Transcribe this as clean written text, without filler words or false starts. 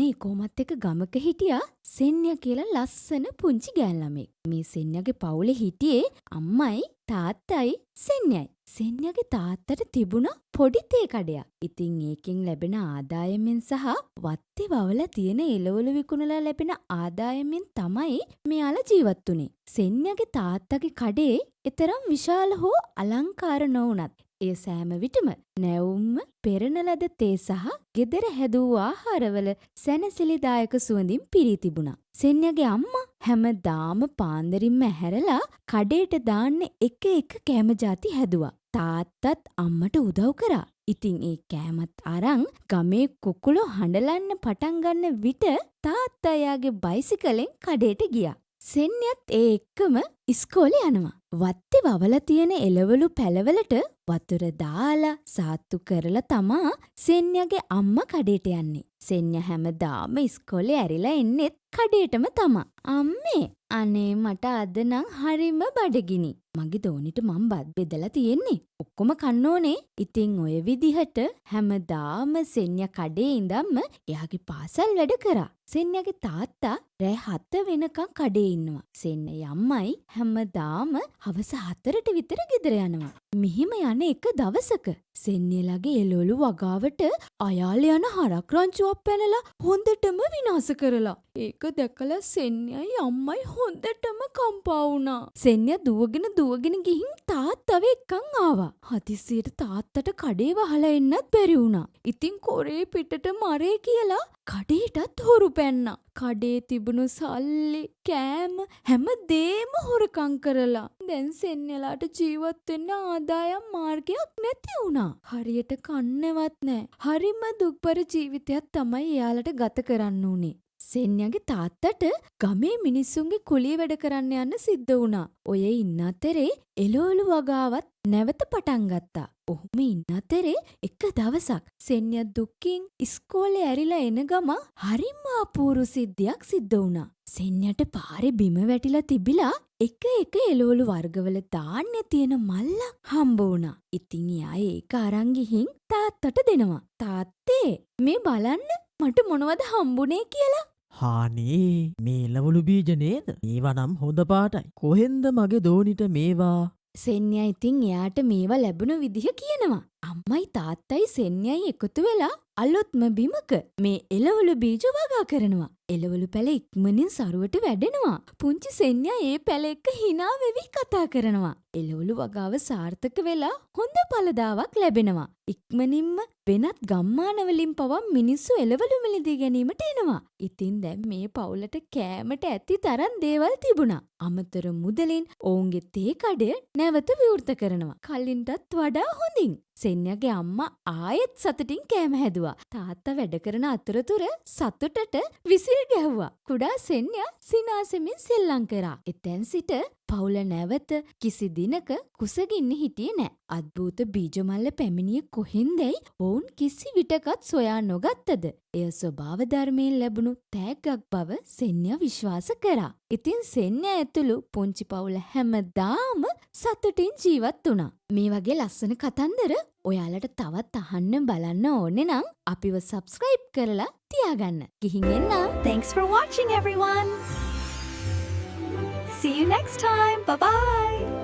මේ කොමත් එක ගමක හිටියා සෙන්යා කියලා ලස්සන පුංචි ගෑන් ළමෙක්. මේ සෙන්යාගේ පවුලේ හිටියේ අම්මයි තාත්තයි සෙන්යයි. සෙන්යාගේ තාත්තට තිබුණා පොඩි තේ කඩයක්. ඉතින් ඒකෙන් ලැබෙන ආදායමෙන් සහ වත්තේ වවලා තියෙන එළවලු විකුණලා ලැබෙන ආදායමෙන් තමයි මෙයාලා ජීවත් වුනේ. සෙන්යාගේ තාත්තගේ කඩේ එතරම් විශාල හෝ අලංකාර නොවුනත් ඒ සෑම විටම නැවුම්ම පෙරන ලද තේ සහ ගෙදර හැදූ ආහාරවල සැනසිලිදායක සුවඳින් පිරී තිබුණා. සෙන්යාගේ අම්මා හැමදාම පාන්දරින්ම ඇහැරලා කඩේට දාන්න එක කෑම ಜಾති හැදුවා. තාත්තත් අම්මට උදව් කරා. ඉතින් ඒ කෑමත් අරන් ගමේ කුකුළු හඬලන්න පටන් ගන්න විට තාත්තා එයාගේ බයිසිකලෙන් කඩේට ගියා. සෙන්යත් ඒ එක්කම ඉස්කෝලේ යනවා. වත්තේ වවලා තියෙන එළවලු පැලවලට වතුර දාලා සාත්තු කරලා තමා සෙන්යාගේ අම්මා කඩේට යන්නේ. සෙන්යා හැමදාම ඉස්කෝලේ ඇරිලා එන්නෙත් කඩේටම තමා. අම්මේ අනේ මට අද නම් හරිම බඩගිනි. මගේ දෝනිට මං බත් බෙදලා තියෙන්නේ. ඔක්කොම කන්න ඕනේ. ඉතින් ඔය විදිහට හැමදාම සෙන්යා කඩේ ඉඳන්ම එයාගේ පාසල් වැඩ කරා. සෙන්යාගේ තාත්තා රෑ 7 වෙනකන් කඩේ ඉන්නවා. සෙන්යාගේ අම්මයි හැමදාම හවස 4ට විතර ගෙදර යනවා. මෙහිම යන එක දවසක සෙන්යාලගේ එළවලු වගාවට අයාල යන හරක් රංචුවක් පැනලා හොඳටම විනාශ කරලා. ඒක දැකලා සෙන්යයි අම්මයි හොඳටම කම්පා වුණා. සෙන්යා දුවගෙන ගිහින් තාත්තව එක්කන් ආවා. හදිස්සියට තාත්තට කඩේ වහලා එන්නත් බැරි වුණා. ඉතින් කොරේ පිටට මරේ කියලා කඩේටත් හොරු පැන්නා. කඩේ තිබුණු සල්ලි, කෑම හැමදේම හොරකම් කරලා. දැන් සෙන්යලාට ජීවත් වෙන්න ආදායම් මාර්ගයක් නැති වුණා. හරියට කන්නවත් නැහැ. හරිම දුක්බර ජීවිතයක් තමයි එයාලට ගත කරන්න උනේ. සෙන්යාගේ තාත්තට ගමේ මිනිස්සුන්ගේ කුලිය වැඩ කරන්න යන්න සිද්ධ වුණා. ඔය ඉන්න අතරේ එළවලු වගාවත් නැවත පටන් ගත්තා. ඔහොම ඉන්න අතරේ එක දවසක් සෙන්යා දුකින් ඉස්කෝලේ ඇරිලා එන ගම හරිම අපූර්ව සිද්ධියක් සිද්ධ වුණා. සෙන්යාට පාරේ බිම වැටිලා තිබිලා එක එළවලු වර්ගවල දාන්නේ තියෙන මල්ලක් හම්බ වුණා. ඉතින් එයා ඒක අරන් ගිහින් තාත්තට දෙනවා. තාත්තේ මේ බලන්න මට මොනවද හම්බුනේ කියලා. හානේ මේ එළවලු බීජ නේද? මේවා නම් හොඳ පාටයි. කොහෙන්ද මගේ දෝනිට මේවා? සෙන්යා ඉතින් එයාට මේවා ලැබුණ විදිහ කියනවා. අම්මයි තාත්තයි සෙන්යයි එකතු වෙලා අලුත්ම බිමක මේ එළවලු බීජ වගා කරනවා. එළවලු පැල ඉක්මනින් සරුවට වැඩෙනවා. පුංචි සෙන්යා ඒ පැල එක්ක hina වෙවි කතා කරනවා. එළවලු වගාව සාර්ථක වෙලා හොඳ පළදාවක් ලැබෙනවා. ඉක්මනින්ම වෙනත් ගම්මානවලින් පවා මිනිස්සු එළවලු මිලදී ගැනීමට එනවා. ඉතින් දැන් මේ පවුලට කෑමට ඇති තරම් දේවල් තිබුණා. අමතර මුදලින් ඔවුන්ගේ තේ කඩය නැවත විවෘත කරනවා. කලින්ටත් වඩා හොඳින්. සෙන්යාගේ අම්මා ආයෙත් සතුටින් කෑම හැදුවා. තාත්තා වැඩ කරන අතරතුර සතුටට විසිල් ගැහුවා. කුඩා සෙන්යා සිනාසෙමින් සෙල්ලම් කරා. එතෙන් සිට පවුල නැවත කිසි දිනක කුසගින්න හිටියේ නෑ. අද්භූත බීජ මල්ල පැමිණියේ කොහෙන්දයි ඔවුන් කිසි විටකත් සොයා නොගත්තද. එය ස්වභාව ධර්මයෙන් ලැබුණු තෑග්ගක් බව සෙන්යා විශ්වාස කරා. ඉතින් සෙන්යා ඇතුළු පුංචි පවුල හැමදාම සතුටින් ජීවත් වුණා. මේ වගේ ලස්සන කතන්දර ඔයාලට තවත් අහන්න බලන්න ඕනේ නම් අපිව subscribe කරලා තියාගන්න. ගිහින් එන්න. Thanks for watching, everyone. See you next time. Bye-bye.